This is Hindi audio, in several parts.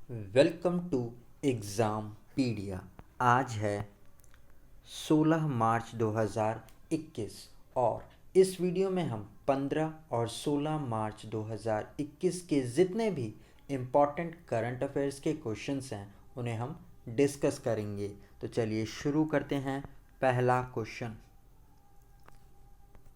Welcome to exam पीडिया। आज है 16 मार्च 2021 और इस वीडियो में हम 15 और 16 मार्च 2021 के जितने भी इम्पॉर्टेंट करंट अफेयर्स के क्वेश्चंस हैं उन्हें हम डिस्कस करेंगे। तो चलिए शुरू करते हैं। पहला क्वेश्चन,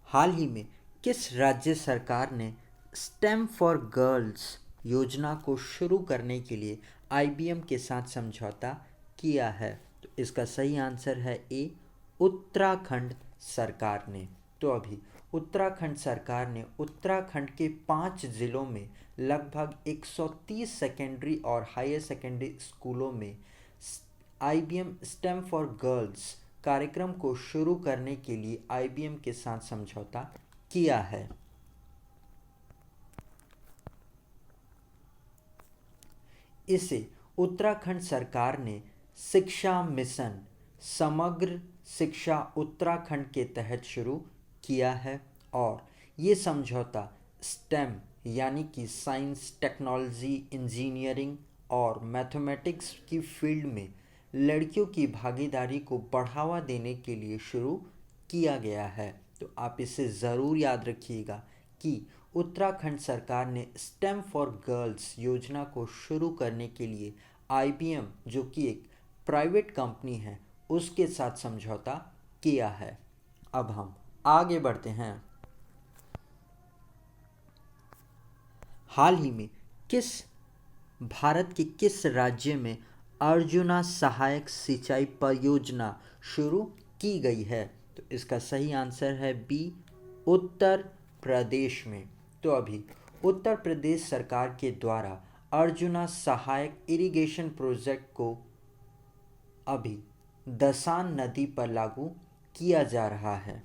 हाल ही में किस राज्य सरकार ने स्टेम फॉर गर्ल्स योजना को शुरू करने के लिए आईबीएम के साथ समझौता किया है? तो इसका सही आंसर है ए, उत्तराखंड सरकार ने। तो अभी उत्तराखंड सरकार ने उत्तराखंड के 5 ज़िलों में लगभग 130 सेकेंडरी और हायर सेकेंडरी स्कूलों में आईबीएम स्टेम फॉर गर्ल्स कार्यक्रम को शुरू करने के लिए आईबीएम के साथ समझौता किया है। इसे उत्तराखंड सरकार ने शिक्षा मिशन समग्र शिक्षा उत्तराखंड के तहत शुरू किया है और ये समझौता स्टेम यानी कि साइंस, टेक्नोलॉजी, इंजीनियरिंग और मैथमेटिक्स की फील्ड में लड़कियों की भागीदारी को बढ़ावा देने के लिए शुरू किया गया है। तो आप इसे ज़रूर याद रखिएगा कि उत्तराखंड सरकार ने स्टेम फॉर गर्ल्स योजना को शुरू करने के लिए आईबीएम, जो कि एक प्राइवेट कंपनी है, उसके साथ समझौता किया है। अब हम आगे बढ़ते हैं। हाल ही में भारत के किस राज्य में अर्जुना सहायक सिंचाई परियोजना शुरू की गई है? तो इसका सही आंसर है बी, उत्तर प्रदेश में। तो अभी उत्तर प्रदेश सरकार के द्वारा अर्जुना सहायक इरिगेशन प्रोजेक्ट को अभी दसान नदी पर लागू किया जा रहा है।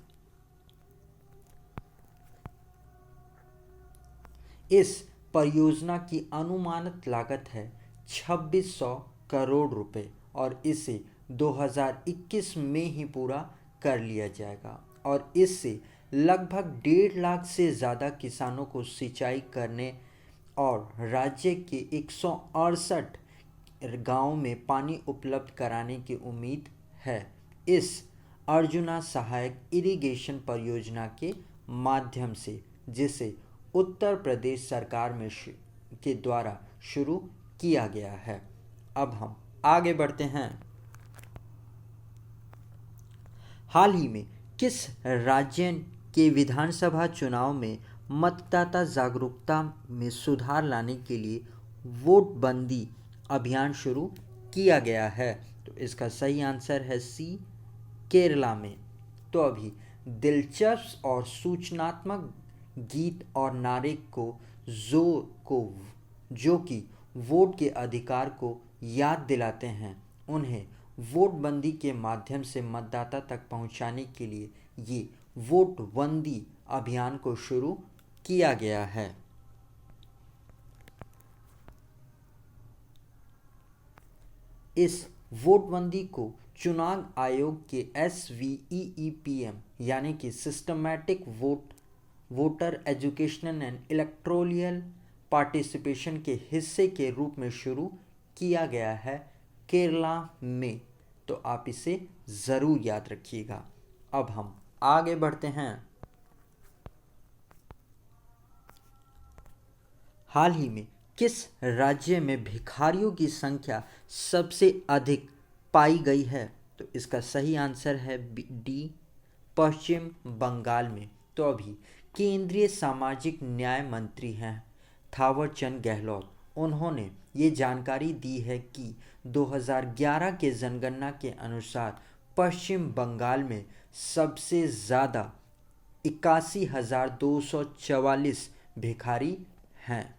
इस परियोजना की अनुमानित लागत है 2600 करोड़ रुपए और इसे 2021 में ही पूरा कर लिया जाएगा और इससे लगभग 1.5 लाख से ज़्यादा किसानों को सिंचाई करने और राज्य के 168 गाँव में पानी उपलब्ध कराने की उम्मीद है। इस अर्जुना सहायक इरिगेशन परियोजना के माध्यम से, जिसे उत्तर प्रदेश सरकार में के द्वारा शुरू किया गया है। अब हम आगे बढ़ते हैं। हाल ही में किस राज्य के विधानसभा चुनाव में मतदाता जागरूकता में सुधार लाने के लिए वोट बंदी अभियान शुरू किया गया है? तो इसका सही आंसर है सी, केरला में। तो अभी दिलचस्प और सूचनात्मक गीत और नारे को जो कि वोट के अधिकार को याद दिलाते हैं, उन्हें वोट बंदी के माध्यम से मतदाता तक पहुंचाने के लिए ये वोट बंदी अभियान को शुरू किया गया है। इस वोटबंदी को चुनाव आयोग के SVEEPM यानी कि systematic voter education and electoral participation के हिस्से के रूप में शुरू किया गया है केरला में। तो आप इसे ज़रूर याद रखिएगा। अब हम आगे बढ़ते हैं। हाल ही में किस राज्य में भिखारियों की संख्या सबसे अधिक पाई गई है? तो इसका सही आंसर है डी, पश्चिम बंगाल में। तो अभी केंद्रीय सामाजिक न्याय मंत्री हैं थावरचंद गहलोत, उन्होंने ये जानकारी दी है कि 2011 के जनगणना के अनुसार पश्चिम बंगाल में सबसे ज़्यादा 81,244 भिखारी हैं।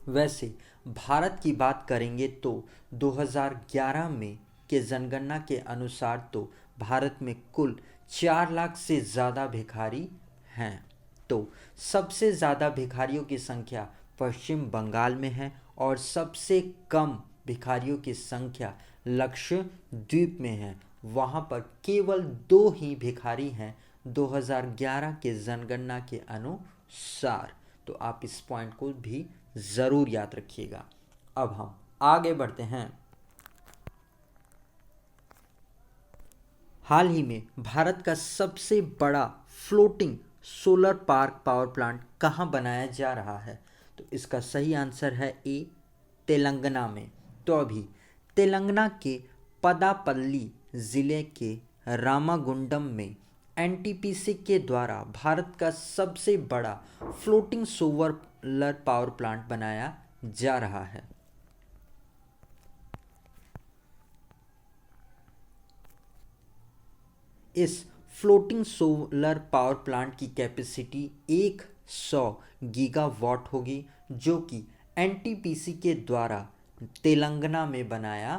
वैसे भारत की बात करेंगे तो 2011 में के जनगणना के अनुसार तो भारत में कुल 4 लाख से ज़्यादा भिखारी हैं। तो सबसे ज़्यादा भिखारियों की संख्या पश्चिम बंगाल में है और सबसे कम भिखारियों की संख्या लक्षद्वीप में है। वहाँ पर केवल 2 ही भिखारी हैं 2011 के जनगणना के अनुसार। तो आप इस पॉइंट को भी ज़रूर याद रखिएगा। अब हम आगे बढ़ते हैं। हाल ही में भारत का सबसे बड़ा floating solar park power plant कहाँ बनाया जा रहा है? तो इसका सही आंसर है ए, तेलंगाना में। तो अभी तेलंगाना के पदापल्ली ज़िले के रामागुंडम में एनटीपीसी के द्वारा भारत का सबसे बड़ा फ्लोटिंग सोलर पावर प्लांट बनाया जा रहा है। इस फ्लोटिंग सोलर पावर प्लांट की कैपेसिटी 100 गीगावाट होगी, जो कि एनटीपीसी के द्वारा तेलंगाना में बनाया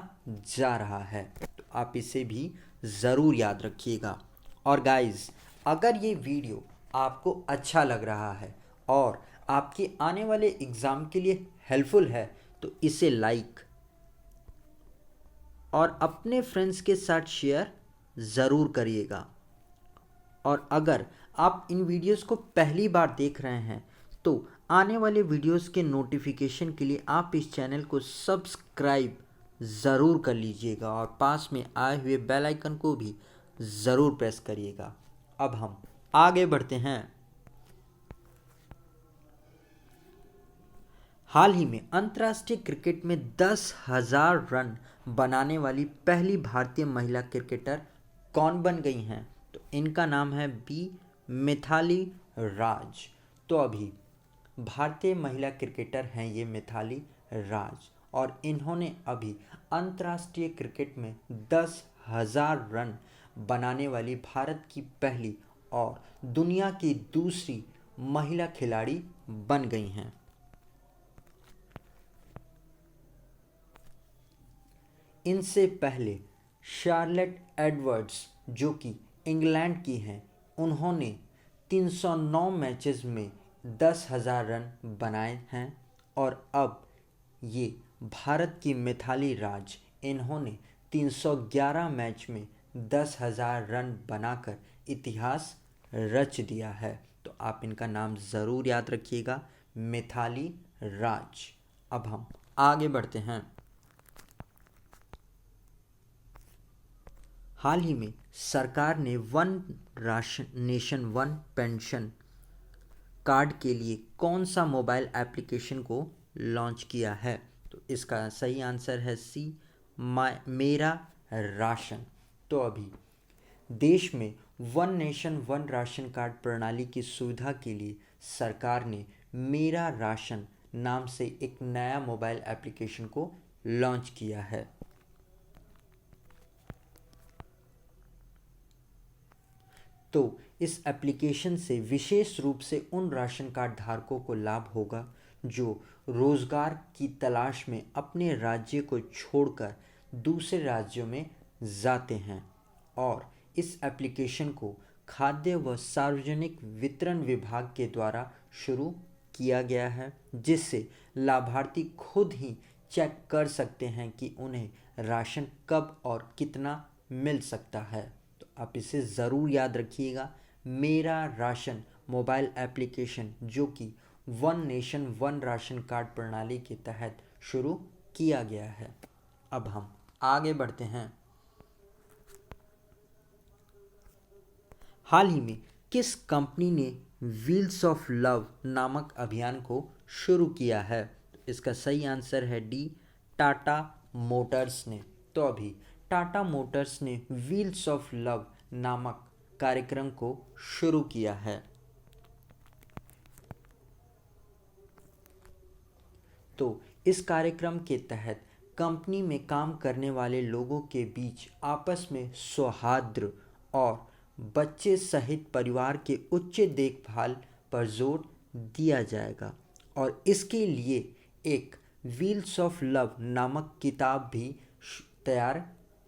जा रहा है। तो आप इसे भी ज़रूर याद रखिएगा। और गाइस, अगर ये वीडियो आपको अच्छा लग रहा है और आपके आने वाले एग्ज़ाम के लिए हेल्पफुल है तो इसे लाइक और अपने फ्रेंड्स के साथ शेयर ज़रूर करिएगा। और अगर आप इन वीडियोस को पहली बार देख रहे हैं तो आने वाले वीडियोस के नोटिफिकेशन के लिए आप इस चैनल को सब्सक्राइब ज़रूर कर लीजिएगा और पास में आए हुए बेल आइकन को भी ज़रूर प्रेस करिएगा। अब हम आगे बढ़ते हैं। हाल ही में अंतर्राष्ट्रीय क्रिकेट में 10,000 रन बनाने वाली पहली भारतीय महिला क्रिकेटर कौन बन गई हैं? तो इनका नाम है बी मिथाली राज। तो अभी भारतीय महिला क्रिकेटर हैं ये मिथाली राज, और इन्होंने अभी अंतर्राष्ट्रीय क्रिकेट में 10,000 रन बनाने वाली भारत की पहली और दुनिया की दूसरी महिला खिलाड़ी बन गई हैं। इनसे पहले शार्लेट एडवर्ड्स, जो कि इंग्लैंड की हैं, उन्होंने 309 मैचेस में 10,000 रन बनाए हैं। और अब ये भारत की मिथाली राज, इन्होंने 311 मैच में 10,000 रन बनाकर इतिहास रच दिया है। तो आप इनका नाम ज़रूर याद रखिएगा, मिथाली राज। अब हम आगे बढ़ते हैं। हाल ही में सरकार ने one nation one pension card के लिए कौन सा मोबाइल एप्लीकेशन को लॉन्च किया है? तो इसका सही आंसर है सी, मेरा राशन। तो अभी देश में one nation one ration card प्रणाली की सुविधा के लिए सरकार ने मेरा राशन नाम से एक नया मोबाइल एप्लीकेशन को लॉन्च किया है। तो इस एप्लीकेशन से विशेष रूप से उन राशन कार्ड धारकों को लाभ होगा जो रोज़गार की तलाश में अपने राज्य को छोड़कर दूसरे राज्यों में जाते हैं। और इस एप्लीकेशन को खाद्य व सार्वजनिक वितरण विभाग के द्वारा शुरू किया गया है, जिससे लाभार्थी खुद ही चेक कर सकते हैं कि उन्हें राशन कब और कितना मिल सकता है। आप इसे ज़रूर याद रखिएगा, मेरा राशन मोबाइल एप्लीकेशन, जो कि one nation one ration card प्रणाली के तहत शुरू किया गया है। अब हम आगे बढ़ते हैं। हाल ही में किस कंपनी ने व्हील्स ऑफ लव नामक अभियान को शुरू किया है? तो इसका सही आंसर है डी, टाटा मोटर्स ने। तो अभी टाटा मोटर्स ने व्हील्स ऑफ लव नामक कार्यक्रम को शुरू किया है। तो इस कार्यक्रम के तहत कंपनी में काम करने वाले लोगों के बीच आपस में सौहार्द और बच्चे सहित परिवार के उच्च देखभाल पर जोर दिया जाएगा। और इसके लिए एक व्हील्स ऑफ लव नामक किताब भी तैयार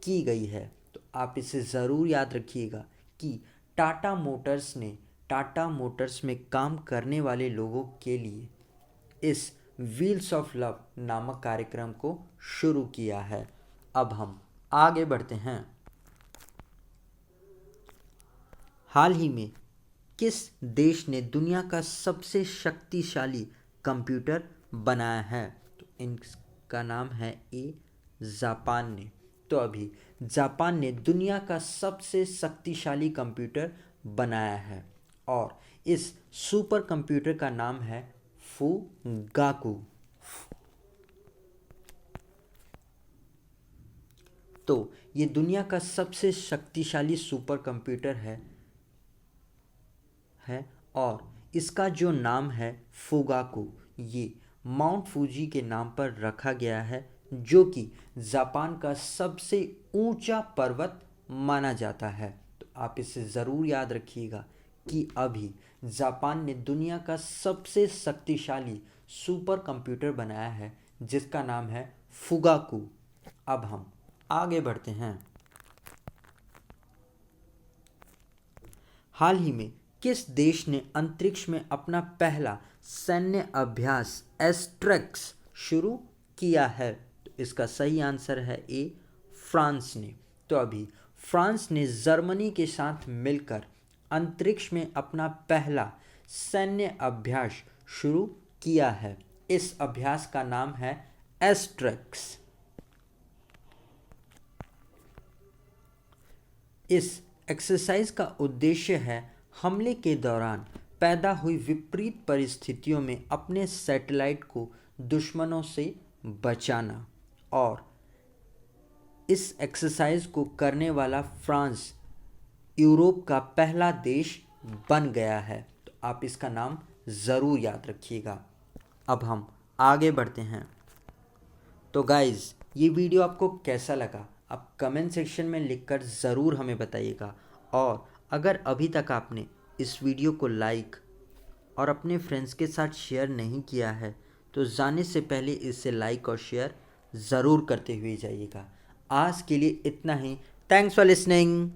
की गई है। तो आप इसे ज़रूर याद रखिएगा कि टाटा मोटर्स में काम करने वाले लोगों के लिए इस व्हील्स ऑफ लव नामक कार्यक्रम को शुरू किया है। अब हम आगे बढ़ते हैं। हाल ही में किस देश ने दुनिया का सबसे शक्तिशाली कंप्यूटर बनाया है? तो इनका नाम है ए जापान ने। तो अभी जापान ने दुनिया का सबसे शक्तिशाली कंप्यूटर बनाया है और इस सुपर कंप्यूटर का नाम है फुगाकू। तो ये दुनिया का सबसे शक्तिशाली सुपर कंप्यूटर है और इसका जो नाम है फुगाकू, ये माउंट फूजी के नाम पर रखा गया है, जो कि जापान का सबसे ऊंचा पर्वत माना जाता है। तो आप इसे ज़रूर याद रखिएगा कि अभी जापान ने दुनिया का सबसे शक्तिशाली सुपर कंप्यूटर बनाया है जिसका नाम है फुगाकू। अब हम आगे बढ़ते हैं। हाल ही में किस देश ने अंतरिक्ष में अपना पहला सैन्य अभ्यास एस्ट्रेक्स शुरू किया है? तो इसका सही आंसर है ए फ्रांस ने। तो अभी फ्रांस ने जर्मनी के साथ मिलकर अंतरिक्ष में अपना पहला सैन्य अभ्यास शुरू किया है। इस अभ्यास का नाम है एस्ट्रेक्स। इस एक्सरसाइज का उद्देश्य है हमले के दौरान पैदा हुई विपरीत परिस्थितियों में अपने सैटेलाइट को दुश्मनों से बचाना और इस एक्सरसाइज को करने वाला फ्रांस यूरोप का पहला देश बन गया है। तो आप इसका नाम ज़रूर याद रखिएगा। अब हम आगे बढ़ते हैं। तो गाइज़, ये वीडियो आपको कैसा लगा आप कमेंट सेक्शन में लिखकर ज़रूर हमें बताइएगा और अगर अभी तक आपने इस वीडियो को लाइक और अपने फ्रेंड्स के साथ शेयर नहीं किया है तो जाने से पहले इसे लाइक और शेयर ज़रूर करते हुए जाइएगा। आज के लिए इतना ही। Thanks for listening.